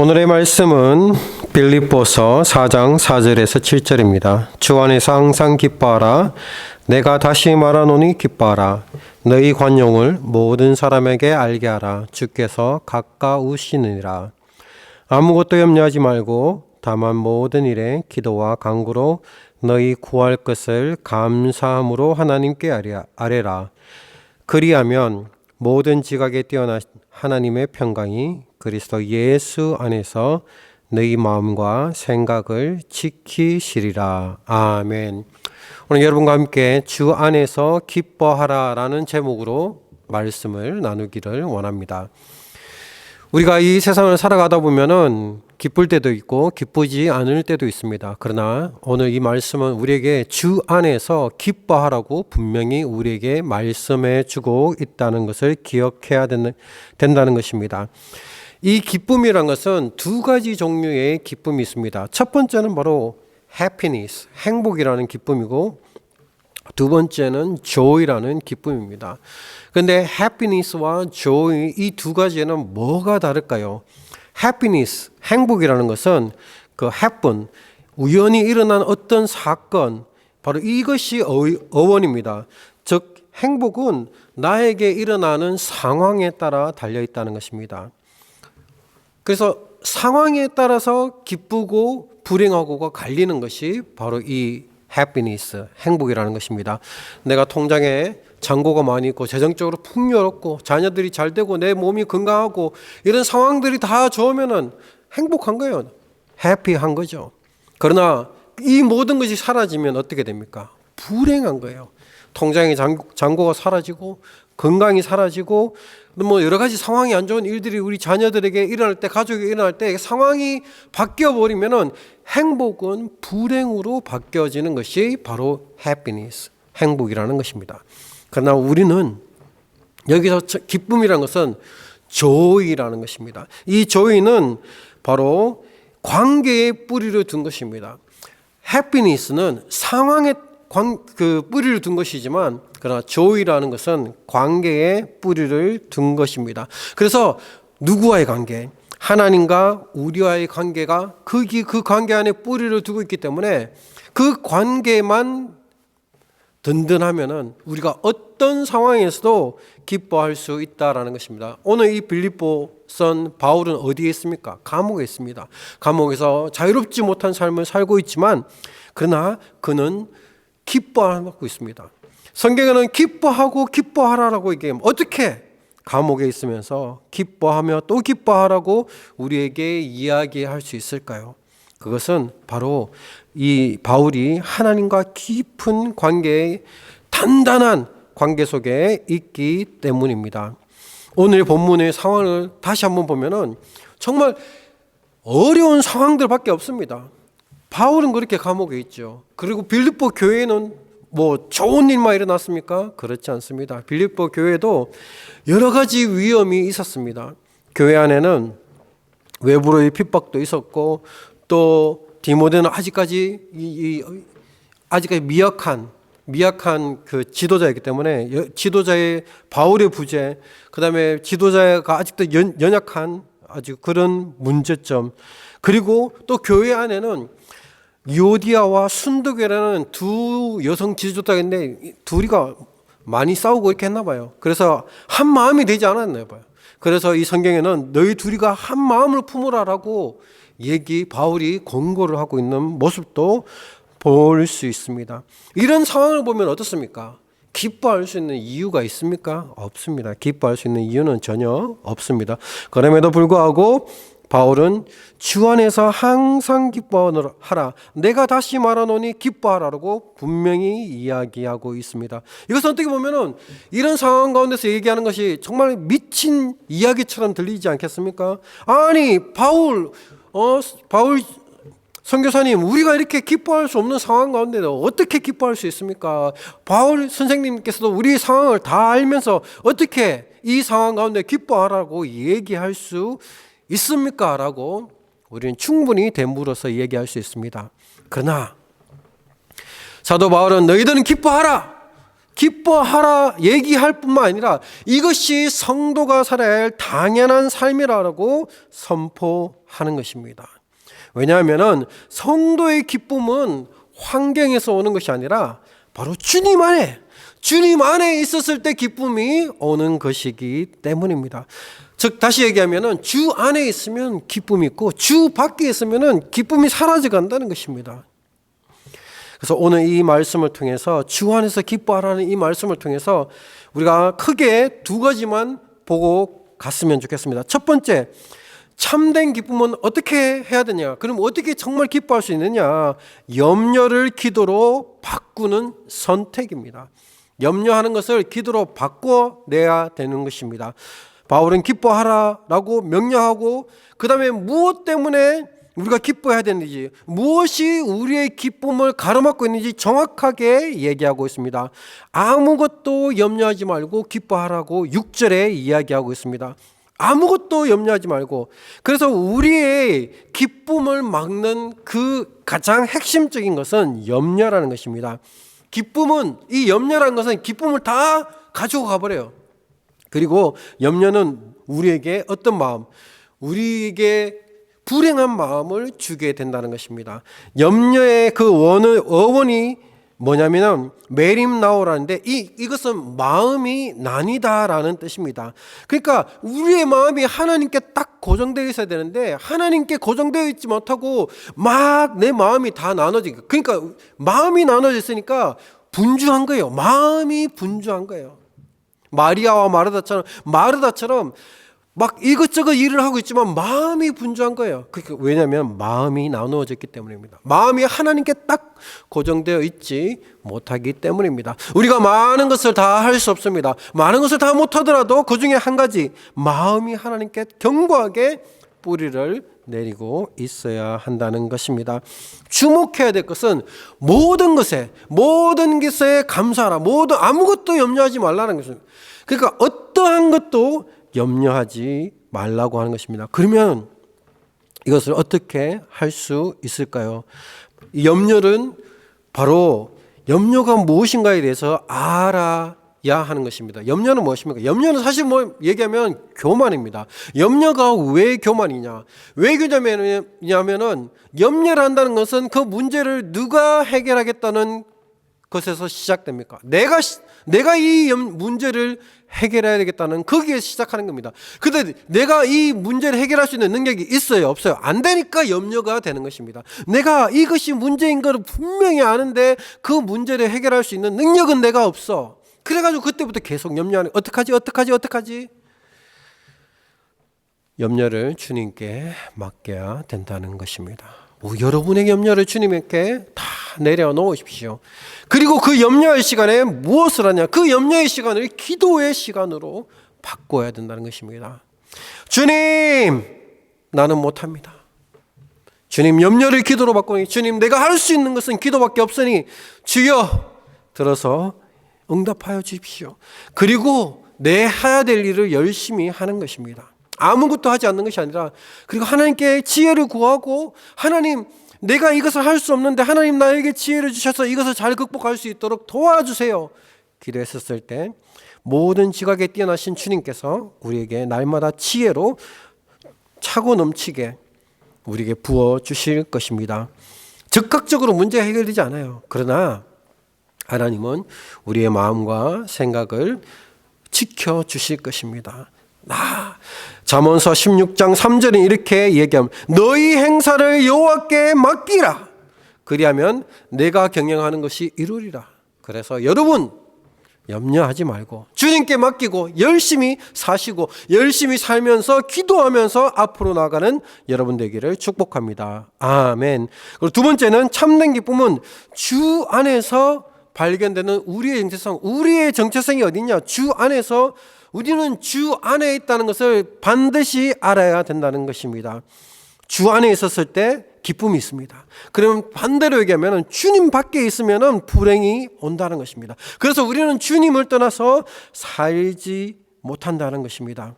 오늘의 말씀은 빌립보서 4장 4절에서 7절입니다. 주 안에서 항상 기뻐하라. 내가 다시 말하노니 기뻐하라. 너희 관용을 모든 사람에게 알게 하라. 주께서 가까우시느니라. 아무것도 염려하지 말고 다만 모든 일에 기도와 간구로 너희 구할 것을 감사함으로 하나님께 아뢰라. 그리하면 모든 지각에 뛰어난 하나님의 평강이 그리스도 예수 안에서 너희 마음과 생각을 지키시리라. 아멘. 오늘 여러분과 함께 주 안에서 기뻐하라 라는 제목으로 말씀을 나누기를 원합니다. 우리가 이 세상을 살아가다 보면은 기쁠 때도 있고 기쁘지 않을 때도 있습니다. 그러나 오늘 이 말씀은 우리에게 주 안에서 기뻐하라고 분명히 우리에게 말씀해 주고 있다는 것을 기억해야 된다는 것입니다. 이 기쁨이란 것은 두 가지 종류의 기쁨이 있습니다. 첫 번째는 바로 happiness, 행복이라는 기쁨이고, 두 번째는 joy라는 기쁨입니다. 그런데 happiness와 joy 이 두 가지에는 뭐가 다를까요? happiness, 행복이라는 것은 그 happen, 우연히 일어난 어떤 사건, 바로 이것이 어원입니다. 즉 행복은 나에게 일어나는 상황에 따라 달려 있다는 것입니다. 그래서 상황에 따라서 기쁘고 불행하고가 갈리는 것이 바로 이 happiness, 행복이라는 것입니다. 내가 통장에 잔고가 많이 있고 재정적으로 풍요롭고 자녀들이 잘 되고 내 몸이 건강하고 이런 상황들이 다 좋으면은 행복한 거예요. 해피한 거죠. 그러나 이 모든 것이 사라지면 어떻게 됩니까? 불행한 거예요. 통장에 잔고가 사라지고 건강이 사라지고 뭐 여러 가지 상황이 안 좋은 일들이 우리 자녀들에게 일어날 때, 가족에게 일어날 때 상황이 바뀌어 버리면은 행복은 불행으로 바뀌어지는 것이 바로 happiness, 행복이라는 것입니다. 그러나 우리는 여기서 기쁨이라는 것은 joy라는 것입니다. 이 joy는 바로 관계에 뿌리를 둔 것입니다. happiness는 상황에 뿌리를 둔 것이지만, 그러나 joy라는 것은 관계에 뿌리를 둔 것입니다. 그래서 누구와의 관계, 하나님과 우리와의 관계가 그 관계 안에 뿌리를 두고 있기 때문에 그 관계만 든든하면은 우리가 어떤 상황에서도 기뻐할 수 있다라는 것입니다. 오늘 이 빌립보선 바울은 어디에 있습니까? 감옥에 있습니다. 감옥에서 자유롭지 못한 삶을 살고 있지만, 그러나 그는 기뻐하고 있습니다. 성경에는 기뻐하고 기뻐하라라고 얘기하면 어떻게 감옥에 있으면서 기뻐하며 또 기뻐하라고 우리에게 이야기할 수 있을까요? 그것은 바로 이 바울이 하나님과 깊은 관계에, 단단한 관계 속에 있기 때문입니다. 오늘 본문의 상황을 다시 한번 보면은 정말 어려운 상황들밖에 없습니다. 바울은 그렇게 감옥에 있죠. 그리고 빌립보 교회는 뭐 좋은 일만 일어났습니까? 그렇지 않습니다. 빌립보 교회도 여러 가지 위험이 있었습니다. 교회 안에는 외부로의 핍박도 있었고, 또 디모데는 아직까지 미약한 그 지도자이기 때문에 지도자의 바울의 부재, 그다음에 지도자가 아직도 연약한 아주 그런 문제점, 그리고 또 교회 안에는 유오디아와 순두계라는 두 여성 지도자인데 둘이가 많이 싸우고 이렇게 했나 봐요. 그래서 한 마음이 되지 않았나 봐요. 그래서 이 성경에는 너희 둘이가 한 마음을 품으라라고 바울이 권고를 하고 있는 모습도 볼 수 있습니다. 이런 상황을 보면 어떻습니까? 기뻐할 수 있는 이유가 있습니까? 없습니다. 기뻐할 수 있는 이유는 전혀 없습니다. 그럼에도 불구하고 바울은 주 안에서 항상 기뻐하라. 내가 다시 말하노니 기뻐하라고 분명히 이야기하고 있습니다. 이것은 어떻게 보면은 이런 상황 가운데서 얘기하는 것이 정말 미친 이야기처럼 들리지 않겠습니까? 아니, 바울 선교사님, 우리가 이렇게 기뻐할 수 없는 상황 가운데 어떻게 기뻐할 수 있습니까? 바울 선생님께서도 우리 상황을 다 알면서 어떻게 이 상황 가운데 기뻐하라고 얘기할 수 있습니까? 라고 우리는 충분히 되물어서 얘기할 수 있습니다. 그러나 사도 바울은 너희들은 기뻐하라! 기뻐하라 얘기할 뿐만 아니라 이것이 성도가 살아야 할 당연한 삶이라고 선포하는 것입니다. 왜냐하면 성도의 기쁨은 환경에서 오는 것이 아니라 바로 주님 안에 있었을 때 기쁨이 오는 것이기 때문입니다. 즉 다시 얘기하면 주 안에 있으면 기쁨이 있고 주 밖에 있으면 기쁨이 사라져 간다는 것입니다. 그래서 오늘 이 말씀을 통해서 주 안에서 기뻐하라는 이 말씀을 통해서 우리가 크게 두 가지만 보고 갔으면 좋겠습니다. 첫 번째, 참된 기쁨은 어떻게 해야 되냐? 그럼 어떻게 정말 기뻐할 수 있느냐? 염려를 기도로 바꾸는 선택입니다. 염려하는 것을 기도로 바꿔내야 되는 것입니다. 바울은 기뻐하라라고 명령하고 그 다음에 무엇 때문에 우리가 기뻐해야 되는지, 무엇이 우리의 기쁨을 가로막고 있는지 정확하게 얘기하고 있습니다. 아무것도 염려하지 말고 기뻐하라고 6절에 이야기하고 있습니다. 아무것도 염려하지 말고. 그래서 우리의 기쁨을 막는 그 가장 핵심적인 것은 염려라는 것입니다. 기쁨은, 이 염려라는 것은 기쁨을 다 가지고 가버려요. 그리고 염려는 우리에게 어떤 마음, 우리에게 불행한 마음을 주게 된다는 것입니다. 염려의 그 어원이 뭐냐면 메림나오라는데 이것은 마음이 나뉘다라는 뜻입니다. 그러니까 우리의 마음이 하나님께 딱 고정되어 있어야 되는데 하나님께 고정되어 있지 못하고 막 내 마음이 다 나눠지니까, 그러니까 마음이 나눠져 있으니까 분주한 거예요. 마음이 분주한 거예요. 마리아와 마르다처럼 막 이것저것 일을 하고 있지만 마음이 분주한 거예요. 왜냐하면 마음이 나누어졌기 때문입니다. 마음이 하나님께 딱 고정되어 있지 못하기 때문입니다. 우리가 많은 것을 다 할 수 없습니다. 많은 것을 다 못하더라도 그 중에 한 가지, 마음이 하나님께 견고하게 뿌리를 내리고 있어야 한다는 것입니다. 주목해야 될 것은 모든 것에 감사하라. 아무것도 염려하지 말라는 것입니다. 그러니까 어떠한 것도 염려하지 말라고 하는 것입니다. 그러면 이것을 어떻게 할 수 있을까요? 염려는 바로 염려가 무엇인가에 대해서 알아야 하는 것입니다. 염려는 무엇입니까? 염려는 사실 얘기하면 교만입니다. 염려가 왜 교만이냐? 왜 교만이냐면은 염려를 한다는 것은 그 문제를 누가 해결하겠다는 것에서 시작됩니까? 내가 이 문제를 해결해야 되겠다는 거기에 시작하는 겁니다. 근데 내가 이 문제를 해결할 수 있는 능력이 있어요, 없어요? 안 되니까 염려가 되는 것입니다. 내가 이것이 문제인 걸 분명히 아는데 그 문제를 해결할 수 있는 능력은 내가 없어. 그래가지고 그때부터 계속 염려하는, 어떡하지? 염려를 주님께 맡겨야 된다는 것입니다. 여러분의 염려를 주님께 다 내려놓으십시오. 그리고 그 염려의 시간에 무엇을 하냐? 그 염려의 시간을 기도의 시간으로 바꿔야 된다는 것입니다. 주님, 나는 못합니다. 주님, 염려를 기도로 바꾸니, 주님, 내가 할 수 있는 것은 기도밖에 없으니 주여 들어서 응답하여 주십시오. 그리고 내 해야 될 일을 열심히 하는 것입니다. 아무것도 하지 않는 것이 아니라, 그리고 하나님께 지혜를 구하고, 하나님, 내가 이것을 할 수 없는데 하나님 나에게 지혜를 주셔서 이것을 잘 극복할 수 있도록 도와주세요. 기도했었을 때 모든 지각에 뛰어나신 주님께서 우리에게 날마다 지혜로 차고 넘치게 우리에게 부어주실 것입니다. 즉각적으로 문제가 해결되지 않아요. 그러나 하나님은 우리의 마음과 생각을 지켜주실 것입니다. 잠언서 16장 3절은 이렇게 얘기합니다. 너희 행사를 여호와께 맡기라. 그리하면 내가 경영하는 것이 이루리라. 그래서 여러분 염려하지 말고 주님께 맡기고 열심히 사시고 열심히 살면서 기도하면서 앞으로 나가는 여러분 되기를 축복합니다. 아멘. 그리고 두 번째는 참된 기쁨은 주 안에서 발견되는 우리의 정체성이 어디냐? 주 안에서, 우리는 주 안에 있다는 것을 반드시 알아야 된다는 것입니다. 주 안에 있었을 때 기쁨이 있습니다. 그러면 반대로 얘기하면 주님 밖에 있으면 불행이 온다는 것입니다. 그래서 우리는 주님을 떠나서 살지 못한다는 것입니다.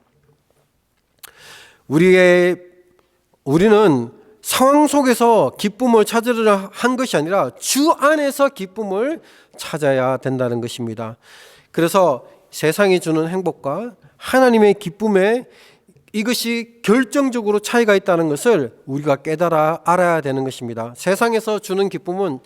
우리는 상황 속에서 기쁨을 찾으려 한 것이 아니라 주 안에서 기쁨을 찾아야 된다는 것입니다. 그래서 세상이 주는 행복과 하나님의 기쁨에 이것이 결정적으로 차이가 있다는 것을 우리가 깨달아 알아야 되는 것입니다. 세상에서 주는 기쁨은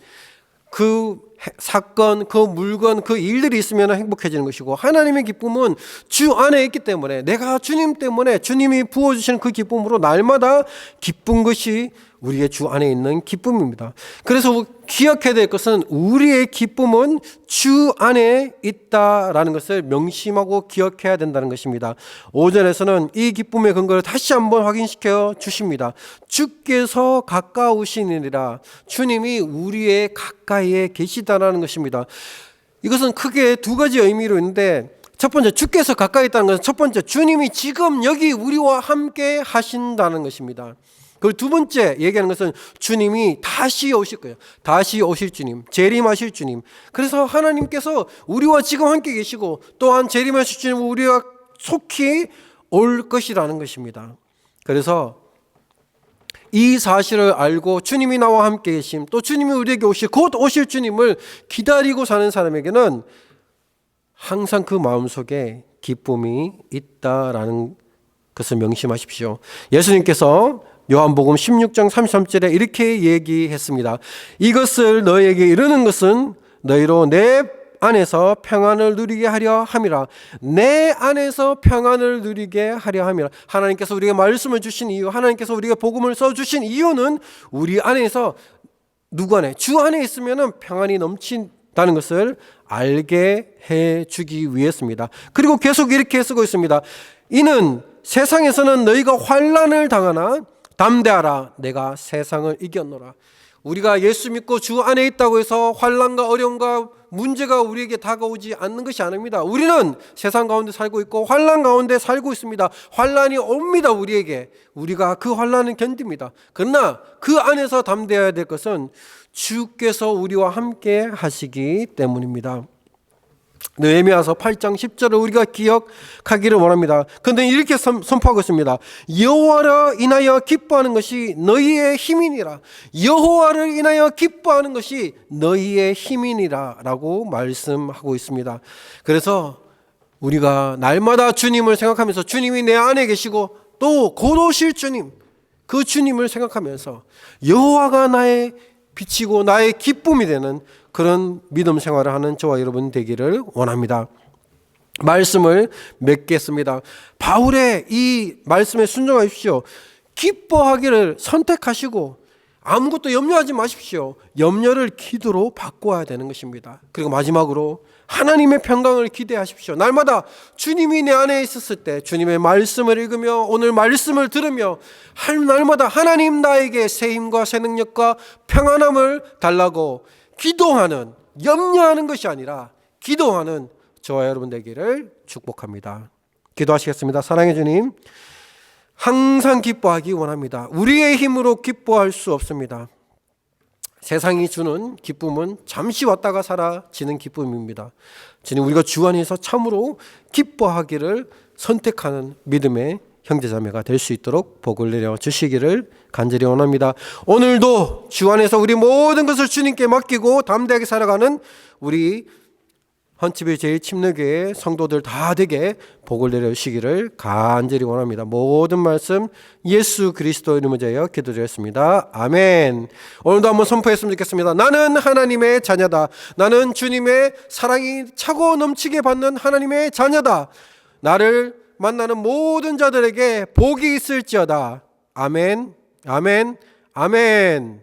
그 사건, 그 물건, 그 일들이 있으면 행복해지는 것이고, 하나님의 기쁨은 주 안에 있기 때문에, 내가 주님 때문에 주님이 부어주시는 그 기쁨으로 날마다 기쁜 것이 우리의 주 안에 있는 기쁨입니다. 그래서 기억해야 될 것은 우리의 기쁨은 주 안에 있다라는 것을 명심하고 기억해야 된다는 것입니다. 5절에서는 이 기쁨의 근거를 다시 한번 확인시켜 주십니다. 주께서 가까우시니라. 주님이 우리의 가까이에 계시다라는 것입니다. 이것은 크게 두 가지 의미로 있는데, 첫 번째, 주께서 가까이 있다는 것은 첫 번째, 주님이 지금 여기 우리와 함께 하신다는 것입니다. 그리고 두 번째 얘기하는 것은 주님이 다시 오실 거예요. 다시 오실 주님, 재림하실 주님. 그래서 하나님께서 우리와 지금 함께 계시고, 또한 재림하실 주님 우리와 속히 올 것이라는 것입니다. 그래서 이 사실을 알고 주님이 나와 함께 계심, 또 주님이 우리에게 곧 오실 주님을 기다리고 사는 사람에게는 항상 그 마음속에 기쁨이 있다라는 것을 명심하십시오. 예수님께서 요한복음 16장 33절에 이렇게 얘기했습니다. 이것을 너희에게 이르는 것은 너희로 내 안에서 평안을 누리게 하려 함이라. 내 안에서 평안을 누리게 하려 함이라. 하나님께서 우리에게 말씀을 주신 이유, 하나님께서 우리에게 복음을 써주신 이유는 우리 안에서, 누구 안에? 주 안에 있으면 평안이 넘친다는 것을 알게 해주기 위해서입니다. 그리고 계속 이렇게 쓰고 있습니다. 이는 세상에서는 너희가 환난을 당하나 담대하라, 내가 세상을 이겼노라. 우리가 예수 믿고 주 안에 있다고 해서 환난과 어려움과 문제가 우리에게 다가오지 않는 것이 아닙니다. 우리는 세상 가운데 살고 있고 환난 가운데 살고 있습니다. 환난이 옵니다. 우리에게. 우리가 그 환난을 견딥니다. 그러나 그 안에서 담대해야 될 것은 주께서 우리와 함께 하시기 때문입니다. 느헤미야서 8장 10절을 우리가 기억하기를 원합니다. 그런데 이렇게 선포하고 있습니다. 여호와를 인하여 기뻐하는 것이 너희의 힘이니라. 여호와를 인하여 기뻐하는 것이 너희의 힘이니라 라고 말씀하고 있습니다. 그래서 우리가 날마다 주님을 생각하면서, 주님이 내 안에 계시고 또 곧 오실 주님, 그 주님을 생각하면서 여호와가 나의 빛이고 나의 기쁨이 되는 그런 믿음 생활을 하는 저와 여러분 되기를 원합니다. 말씀을 맺겠습니다. 바울의 이 말씀에 순종하십시오. 기뻐하기를 선택하시고 아무것도 염려하지 마십시오. 염려를 기도로 바꿔야 되는 것입니다. 그리고 마지막으로 하나님의 평강을 기대하십시오. 날마다 주님이 내 안에 있었을 때 주님의 말씀을 읽으며 오늘 말씀을 들으며 날마다 하나님 나에게 새 힘과 새 능력과 평안함을 달라고 기도하는, 염려하는 것이 아니라 기도하는 저와 여러분 되기를 축복합니다. 기도하시겠습니다. 사랑해 주님, 항상 기뻐하기 원합니다. 우리의 힘으로 기뻐할 수 없습니다. 세상이 주는 기쁨은 잠시 왔다가 사라지는 기쁨입니다. 주님, 우리가 주 안에서 참으로 기뻐하기를 선택하는 믿음의 형제자매가 될 수 있도록 복을 내려 주시기를 간절히 원합니다. 오늘도 주 안에서 우리 모든 것을 주님께 맡기고 담대하게 살아가는 우리 헌치비 제1침례교회 성도들 다 되게 복을 내려 주시기를 간절히 원합니다. 모든 말씀 예수 그리스도 이름으로 제하여 기도드렸습니다. 아멘. 오늘도 한번 선포했으면 좋겠습니다. 나는 하나님의 자녀다. 나는 주님의 사랑이 차고 넘치게 받는 하나님의 자녀다. 나를 만나는 모든 자들에게 복이 있을지어다. 아멘, 아멘, 아멘.